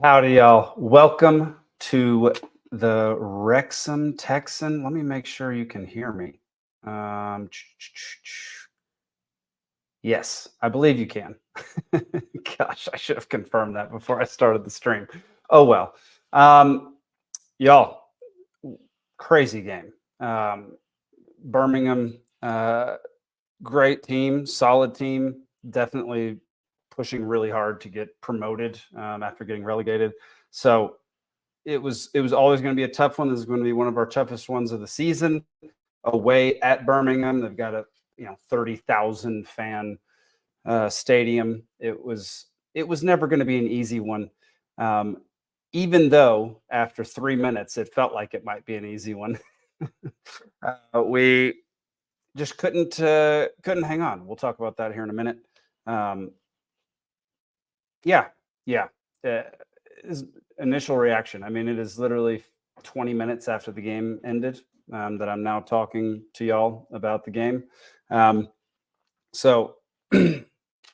Howdy, y'all. Welcome to the Wrexham Texan. Let me make sure you can hear me. Yes, I believe you can. Gosh, I should have confirmed that before I started the stream. Oh, well. Y'all, crazy game. Birmingham, great team, solid team, definitely pushing really hard to get promoted after getting relegated. So it was always going to be a tough one. This is going to be one of our toughest ones of the season. Away at Birmingham, they've got a 30,000 fan stadium. It was never going to be an easy one. Even though after 3 minutes it felt like it might be an easy one. We just couldn't hang on. We'll talk about that here in a minute. Initial reaction. I mean, it is literally 20 minutes after the game ended that I'm now talking to y'all about the game. So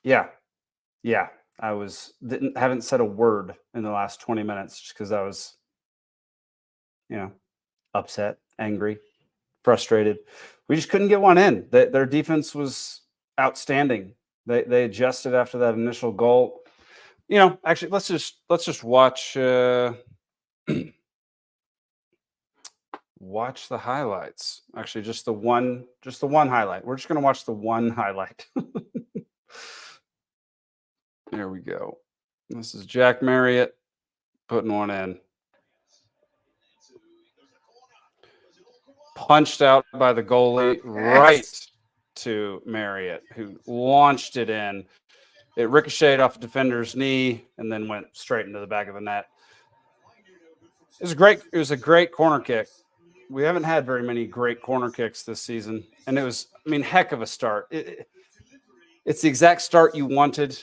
yeah, I haven't said a word in the last 20 minutes just because I was, upset, angry, frustrated. We just couldn't get one in. Their defense was outstanding. They adjusted after that initial goal. Actually, let's just watch watch the highlights. Actually, just the one highlight. We're just going to watch the one highlight. There we go. This is Jack Marriott putting one in. Punched out by the goalie right to Marriott, who launched it in. It ricocheted off the defender's knee and then went straight into the back of the net. It was a great corner kick. We haven't had very many great corner kicks this season, and it was, heck of a start. It's the exact start you wanted.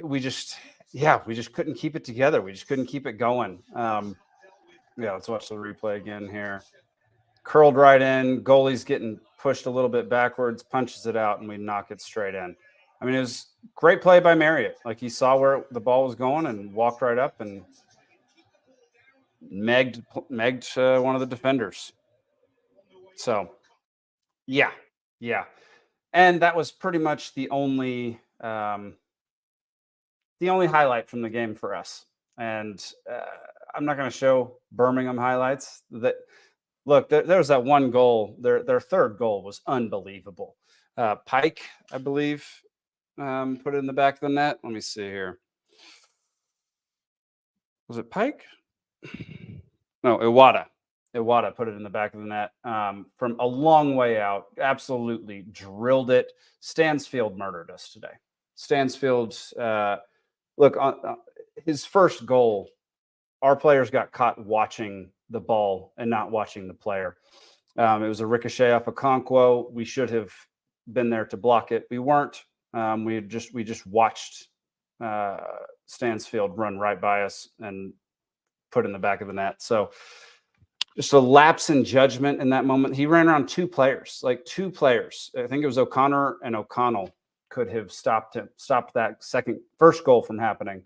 We just couldn't keep it together. We just couldn't keep it going. Let's watch the replay again here. Curled right in. Goalie's getting pushed a little bit backwards, punches it out, and we knock it straight in. It was great play by Marriott. Like, he saw where the ball was going and walked right up and megged one of the defenders. So, yeah. And that was pretty much the only highlight from the game for us. And I'm not going to show Birmingham highlights. Look, there was that one goal. Their third goal was unbelievable. Pike, I believe, put it in the back of the net. Let me see here. Was it Pike? No, Iwata. Iwata put it in the back of the net from a long way out. Absolutely drilled it. Stansfield murdered us today. Stansfield, look, his first goal, our players got caught watching the ball and not watching the player. It was a ricochet off a Conquo. We should have been there to block it. We weren't. We just watched Stansfield run right by us and put in the back of the net. So just a lapse in judgment in that moment. He ran around two players. I think it was O'Connor and O'Connell could have stopped that first goal from happening,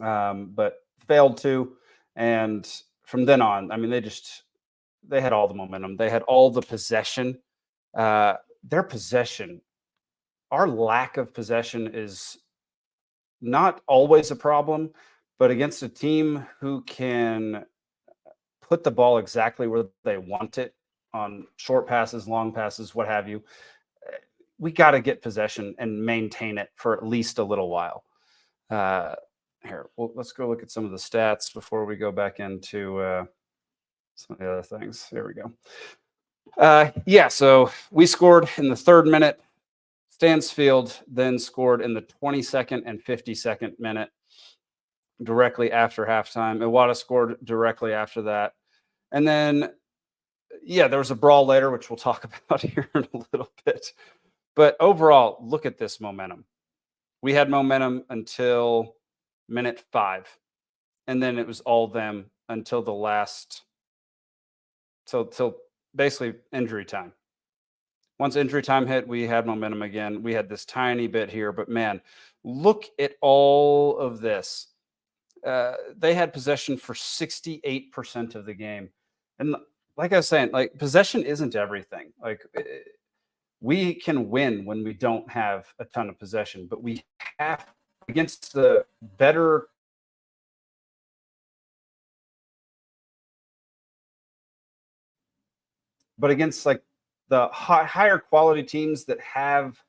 but failed to. And from then on, they had all the momentum. They had all the possession. Their possession, our lack of possession is not always a problem, but against a team who can put the ball exactly where they want it on short passes, long passes, what have you, we got to get possession and maintain it for at least a little while. Here, let's go look at some of the stats before we go back into some of the other things. There we go. So we scored in the 3rd minute. Stansfield then scored in the 22nd and 52nd minute, directly after halftime. Iwata scored directly after that. And then, there was a brawl later, which we'll talk about here in a little bit. But overall, look at this momentum. We had momentum until minute 5. And then it was all them until the last, till basically injury time. Once injury time hit, we had momentum again. We had this tiny bit here, but man, look at all of this. They had possession for 68% of the game. And like I was saying, like possession isn't everything. Like we can win when we don't have a ton of possession, but we have against the better. But against like the higher quality teams that have,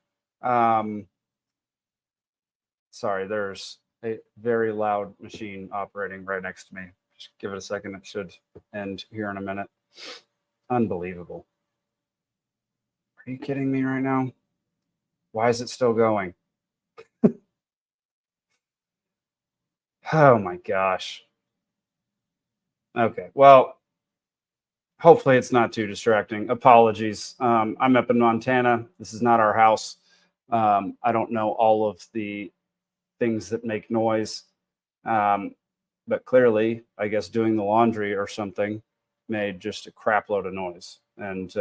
sorry, there's a very loud machine operating right next to me. Just give it a second. It should end here in a minute. Unbelievable. Are you kidding me right now? Why is it still going? Oh my gosh. Okay. Well, hopefully it's not too distracting. Apologies. I'm up in Montana. This is not our house. I don't know all of the things that make noise. But clearly, I guess doing the laundry or something made just a crap load of noise. And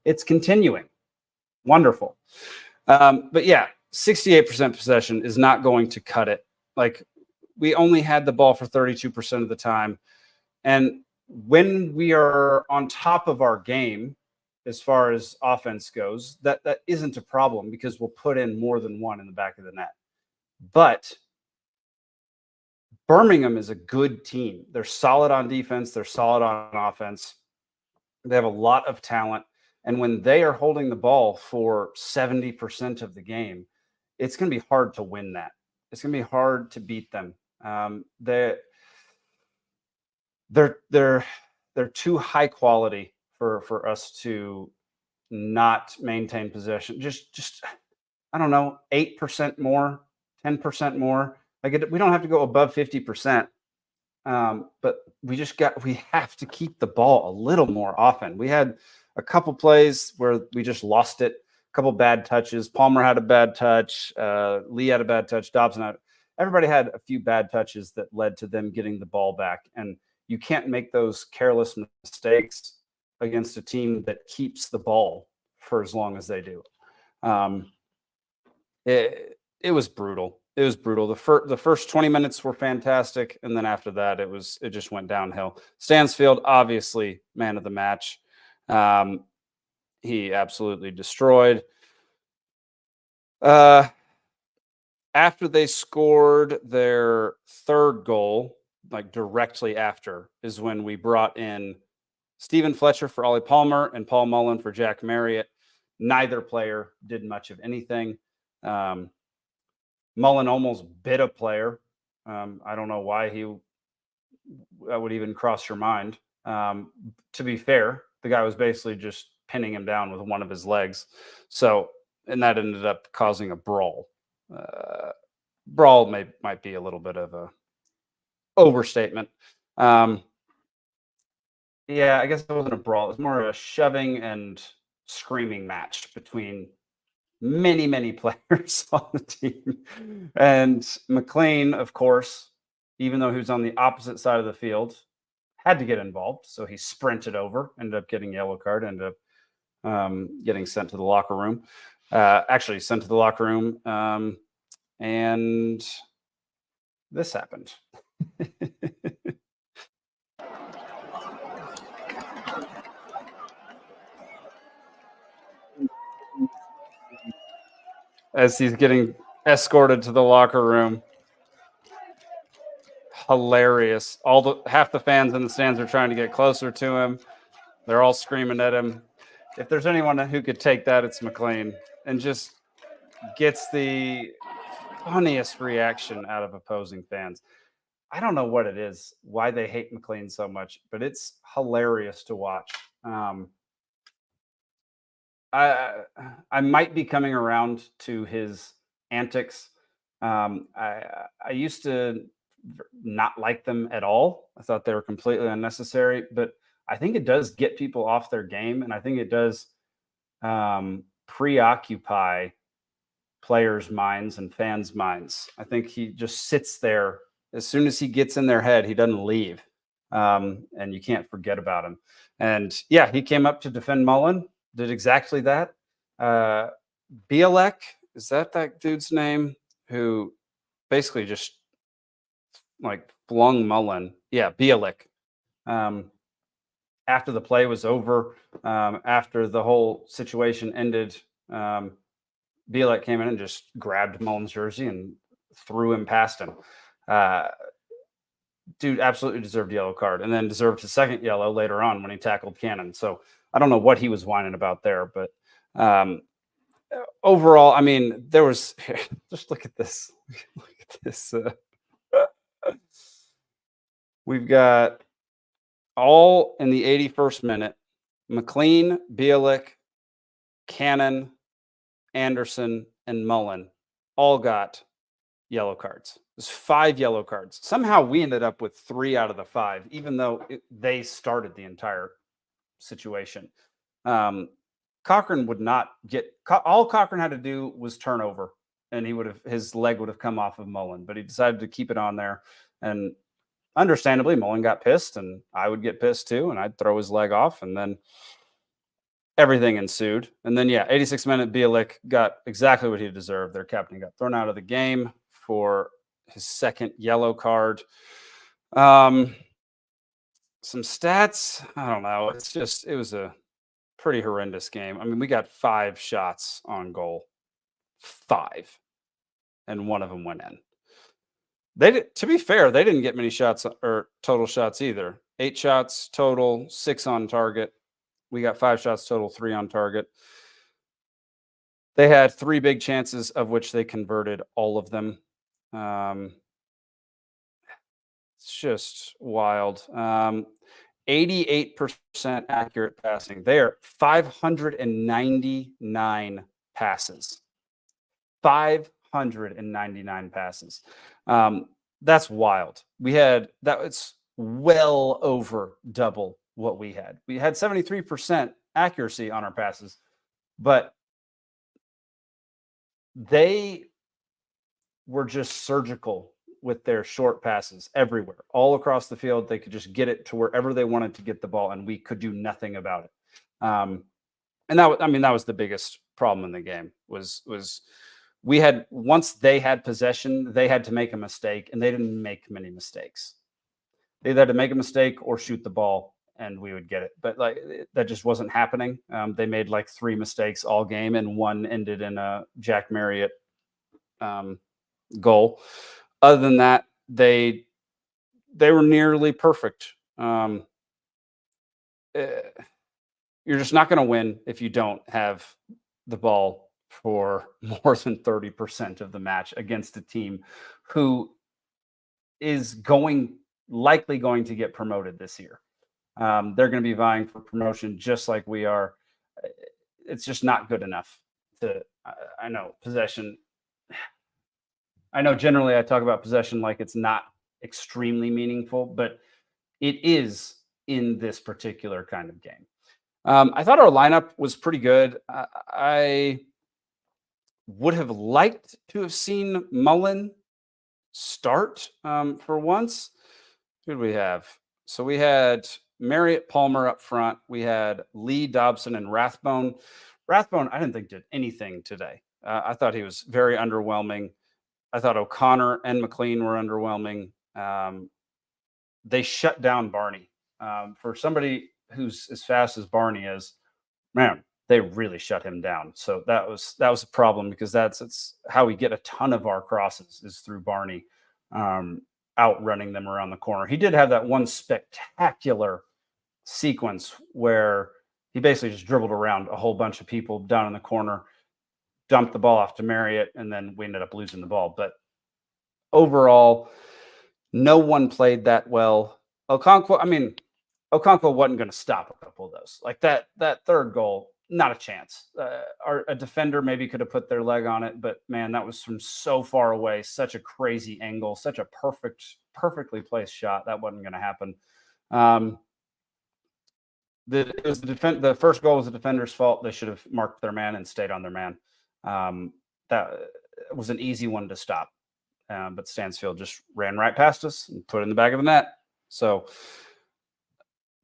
it's continuing. Wonderful. But yeah, 68% possession is not going to cut it. Like we only had the ball for 32% of the time. And when we are on top of our game, as far as offense goes, that isn't a problem because we'll put in more than one in the back of the net. But Birmingham is a good team. They're solid on defense. They're solid on offense. They have a lot of talent. And when they are holding the ball for 70% of the game, it's going to be hard to win that. It's going to be hard to beat them. They're too high quality for us to not maintain possession. Just I don't know, 8% more, 10% more. Like we don't have to go above 50%. But we have to keep the ball a little more often. We had a couple plays where we just lost it, a couple bad touches. Palmer had a bad touch. Lee had a bad touch. Dobson had. Everybody had a few bad touches that led to them getting the ball back. And you can't make those careless mistakes against a team that keeps the ball for as long as they do. It was brutal. It was brutal. The first 20 minutes were fantastic, and then after that, it just went downhill. Stansfield, obviously, man of the match. He absolutely destroyed. After they scored their third goal, like directly after, is when we brought in Stephen Fletcher for Ollie Palmer and Paul Mullen for Jack Marriott. Neither player did much of anything. Mullen almost bit a player. I don't know why that would even cross your mind. To be fair, the guy was basically just pinning him down with one of his legs. So, and that ended up causing a brawl. Brawl might be a little bit of a overstatement. Yeah, I guess it wasn't a brawl. It was more of a shoving and screaming match between many players on the team. And McLean, of course, even though he was on the opposite side of the field, had to get involved. So he sprinted over, ended up getting a yellow card, ended up getting sent to the locker room. Actually sent to the locker room. And this happened. As he's getting escorted to the locker room. Hilarious. Half the fans in the stands are trying to get closer to him. They're all screaming at him. If there's anyone who could take that, it's McLean, and just gets the funniest reaction out of opposing fans. I don't know what it is, why they hate McLean so much, but it's hilarious to watch. I might be coming around to his antics. I used to not like them at all. I thought they were completely unnecessary, but I think it does get people off their game, and I think it does preoccupy players' minds and fans' minds. I think he just sits there. As soon as he gets in their head, he doesn't leave, and you can't forget about him. And yeah, he came up to defend Mullen. did exactly that. Bielek, is that dude's name? Who basically just like flung Mullen. Yeah, Bielek. Um, after the play was over, after the whole situation ended, Bielek came in and just grabbed Mullen's jersey and threw him past him. Uh, Dude absolutely deserved a yellow card and then deserved his second yellow later on when he tackled Cannon. So I don't know what he was whining about there, but overall, I mean, there was just look at this. Look at this. We've got all in the 81st minute. McLean, Bielek, Cannon, Anderson, and Mullen all got yellow cards. There's 5 yellow cards. Somehow we ended up with 3 out of the 5, even though they started the entire situation. Cochran would not get all Cochran had to do was turn over and his leg would have come off of Mullen, but he decided to keep it on there. And understandably, Mullen got pissed and I would get pissed too. And I'd throw his leg off and then everything ensued. And then, 86th minute, Bielek got exactly what he deserved. Their captain got thrown out of the game for his second yellow card. Some stats, I don't know. It was a pretty horrendous game. I mean, we got 5 shots on goal, 5, and one of them went in. To be fair, they didn't get many shots or total shots either. 8 shots total, 6 on target. We got 5 shots total, 3 on target. They had 3 big chances, of which they converted all of them. It's just wild. 88% accurate passing. They are 599 passes. 599 passes. That's wild. It's well over double what we had. We had 73% accuracy on our passes, but they were just surgical with their short passes everywhere, all across the field. They could just get it to wherever they wanted to get the ball, and we could do nothing about it. And that was the biggest problem in the game was we had, once they had possession, they had to make a mistake, and they didn't make many mistakes. They either had to make a mistake or shoot the ball, and we would get it. But that just wasn't happening. They made 3 mistakes all game, and one ended in a Jack Marriott goal. Other than that, they were nearly perfect. You're just not going to win if you don't have the ball for more than 30% of the match against a team who is likely going to get promoted this year. They're going to be vying for promotion just like we are. It's just not good enough I know possession. I know generally I talk about possession like it's not extremely meaningful, but it is in this particular kind of game. I thought our lineup was pretty good. I would have liked to have seen Mullen start for once. Who did we have? So we had Marriott Palmer up front. We had Lee, Dobson, and Rathbone. Rathbone, I didn't think did anything today. I thought he was very underwhelming. I thought O'Connor and McLean were underwhelming. They shut down Barney. For somebody who's as fast as Barney is, man, they really shut him down. So that was a problem because it's how we get a ton of our crosses is through Barney outrunning them around the corner. He did have that one spectacular sequence where he basically just dribbled around a whole bunch of people down in the corner, dumped the ball off to Marriott, and then we ended up losing the ball. But overall, no one played that well. Okonkwo wasn't going to stop a couple of those. Like that third goal, not a chance. A defender maybe could have put their leg on it, but man, that was from so far away, such a crazy angle, such a perfectly placed shot. That wasn't going to happen. The first goal was the defender's fault. They should have marked their man and stayed on their man. That was an easy one to stop. But Stansfield just ran right past us and put it in the back of the net. So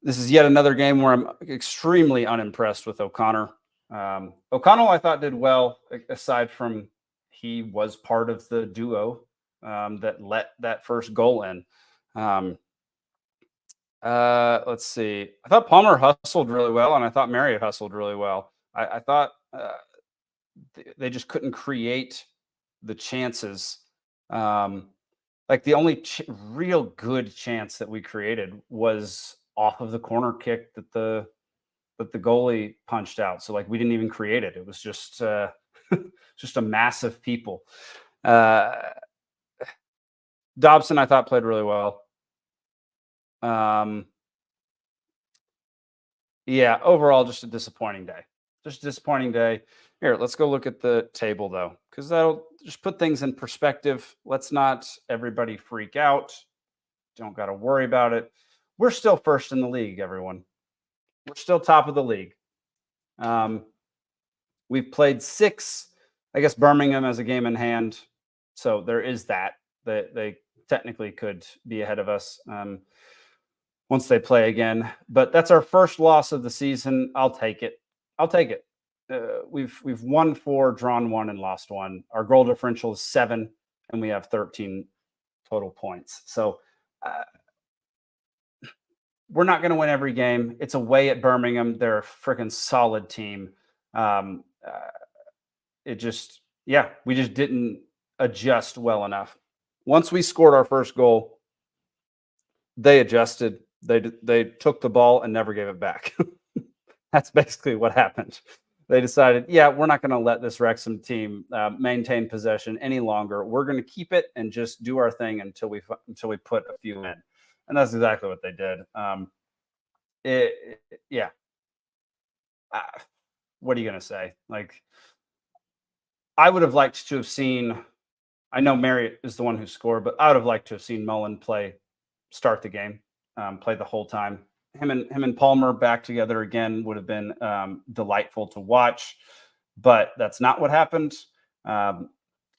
this is yet another game where I'm extremely unimpressed with O'Connor. O'Connell, I thought, did well, aside from he was part of the duo that let that first goal in. Let's see. I thought Palmer hustled really well, and I thought Marriott hustled really well. I thought they just couldn't create the chances. Like the only real good chance that we created was off of the corner kick that the goalie punched out. So like we didn't even create it. It was just just a mass of people. Dobson, I thought, played really well. Yeah, overall, just a disappointing day. Just a disappointing day. Here, let's go look at the table though, because that'll just put things in perspective. Let's not everybody freak out. Don't got to worry about it. We're still first in the league, everyone. We're still top of the league. We've played 6. I guess Birmingham has a game in hand, so there is that. They technically could be ahead of us once they play again. But that's our first loss of the season. I'll take it. I'll take it. We've won 4, drawn 1, and lost 1. Our goal differential is 7, and we have 13 total points. So we're not going to win every game. It's away at Birmingham. They're a freaking solid team. It just, yeah, we just didn't adjust well enough. Once we scored our first goal, they adjusted. They took the ball and never gave it back. That's basically what happened. They decided, yeah, we're not going to let this Wrexham team maintain possession any longer. We're going to keep it and just do our thing until we put a few in. And that's exactly what they did. Yeah. What are you going to say? Like, I would have liked to have seen, I know Marriott is the one who scored, but I would have liked to have seen Mullen start the game, play the whole time. Him and Palmer back together again would have been delightful to watch, but that's not what happened.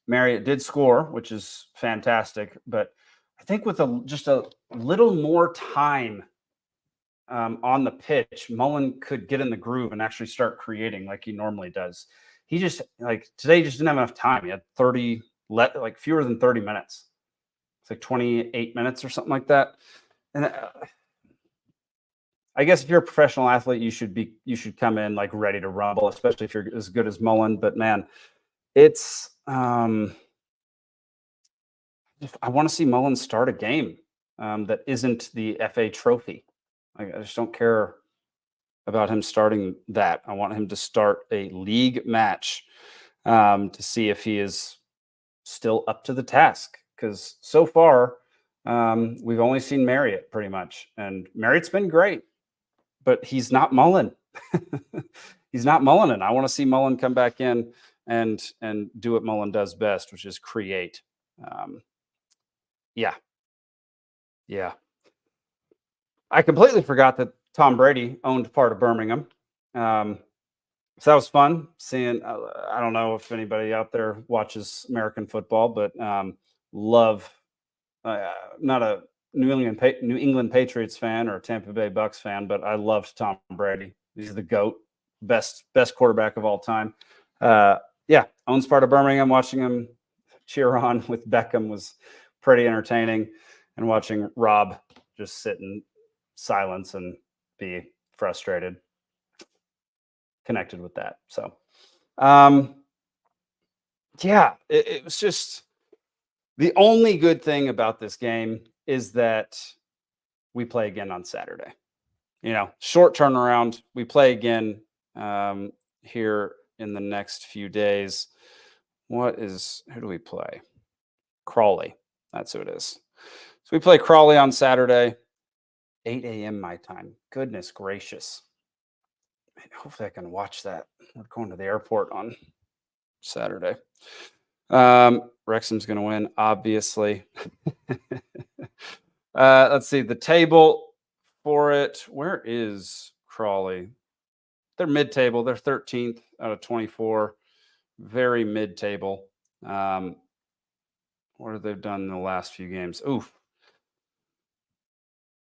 Marriott did score, which is fantastic, but I think with just a little more time on the pitch, Mullen could get in the groove and actually start creating like he normally does. He just, like, today just didn't have enough time. He had fewer than 30 minutes. It's like 28 minutes or something like that. And I guess if you're a professional athlete, you should come in like ready to rumble, especially if you're as good as Mullen. But man, it's I want to see Mullen start a game that isn't the FA Trophy. I just don't care about him starting that. I want him to start a league match to see if he is still up to the task. Because so far, we've only seen Marriott pretty much, and Marriott's been great, but he's not Mullen. He's not Mullen, and I want to see Mullen come back in and do what Mullen does best, which is create. Yeah. I completely forgot that Tom Brady owned part of Birmingham. So that was fun seeing. I don't know if anybody out there watches American football, but love. Not a New England Patriots fan or a Tampa Bay Bucks fan, but I loved Tom Brady. He's the GOAT, best quarterback of all time. Yeah, owns part of Birmingham. Watching him cheer on with Beckham was pretty entertaining, and watching Rob just sit in silence and be frustrated, connected with that. So, yeah, it was just the only good thing about this game is that we play again on Saturday. Short turnaround. We play again here in the next few days. Who do we play? Crawley. That's who it is. So we play Crawley on Saturday, 8 a.m. my time. Goodness gracious. Man, hopefully I can watch that. We're going to the airport on Saturday. Wrexham's going to win, obviously. Let's see the table for it. Where is Crawley? They're mid-table. They're 13th out of 24. Very mid-table. What have they done in the last few games? Oof.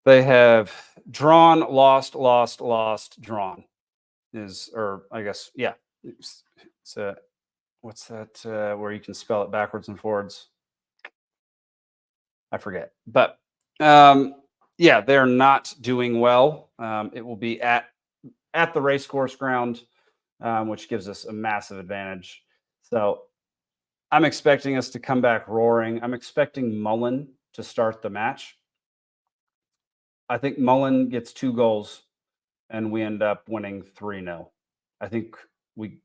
They have drawn, lost, drawn. is, or I guess, yeah, it's what's that, where you can spell it backwards and forwards? I forget. But yeah, they're not doing well. It will be at the racecourse ground, which gives us a massive advantage. So I'm expecting us to come back roaring. I'm expecting Mullen to start the match. I think Mullen gets 2 goals and we end up winning 3-0. I think we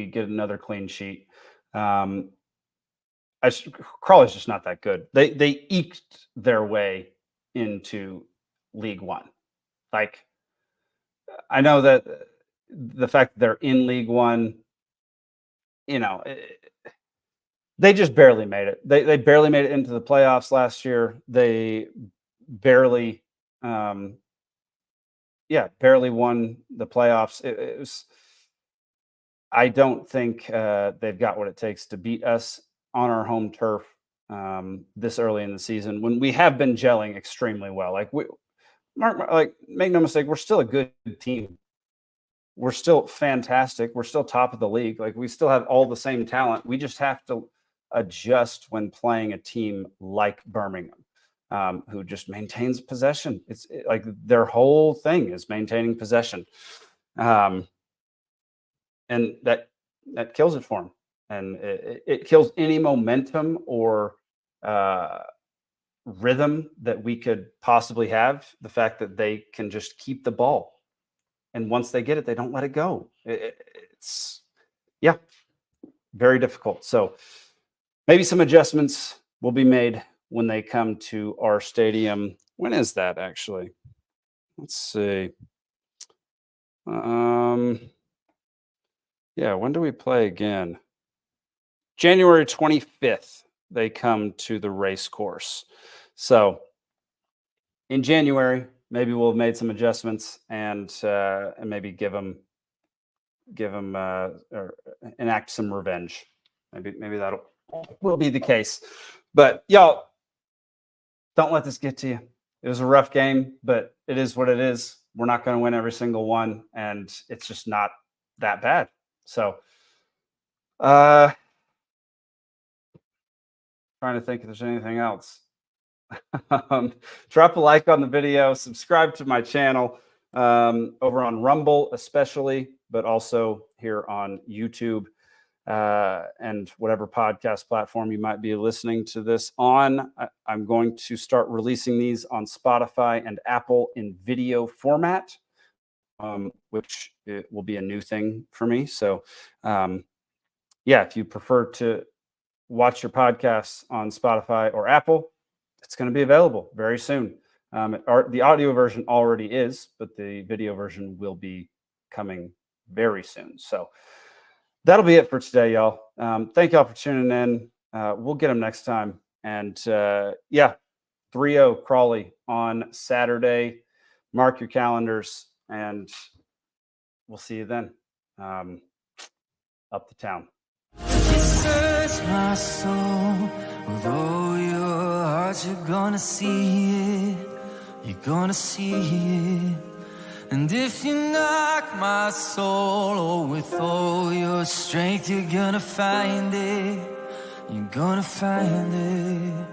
get another clean sheet. Crawley's just not that good. They eked their way into League One. Like, I know that the fact that they're in League One, you know, they just barely made it. They barely made it into the playoffs last year. They barely, barely won the playoffs. It was. I don't think they've got what it takes to beat us on our home turf this early in the season when we have been gelling extremely well. Like make no mistake, we're still a good team. We're still fantastic. We're still top of the league. Like, we still have all the same talent. We just have to adjust when playing a team like Birmingham, who just maintains possession. Like their whole thing is maintaining possession. And that kills it for them. And it kills any momentum or rhythm that we could possibly have. The fact that they can just keep the ball. And once they get it, they don't let it go. It's very difficult. So maybe some adjustments will be made when they come to our stadium. When is that actually? Let's see. When do we play again? January 25th, they come to the race course. So in January, maybe we'll have made some adjustments and maybe give them or enact some revenge. Maybe that will be the case. But y'all, don't let this get to you. It was a rough game, but it is what it is. We're not going to win every single one, and it's just not that bad. So, trying to think if there's anything else. Drop a like on the video, subscribe to my channel over on Rumble especially, but also here on YouTube and whatever podcast platform you might be listening to this on. I'm going to start releasing these on Spotify and Apple in video format, which it will be a new thing for me. So if you prefer to watch your podcasts on Spotify or Apple, it's going to be available very soon. The audio version already is, but the video version will be coming very soon. So that'll be it for today, y'all. Thank y'all for tuning in. We'll get them next time. And 3-0 Crawley on Saturday. Mark your calendars, and we'll see you then. Up the town. Search my soul with all your heart, you're gonna see it, you're gonna see it. And if you knock my soul with all your strength, you're gonna find it, you're gonna find it.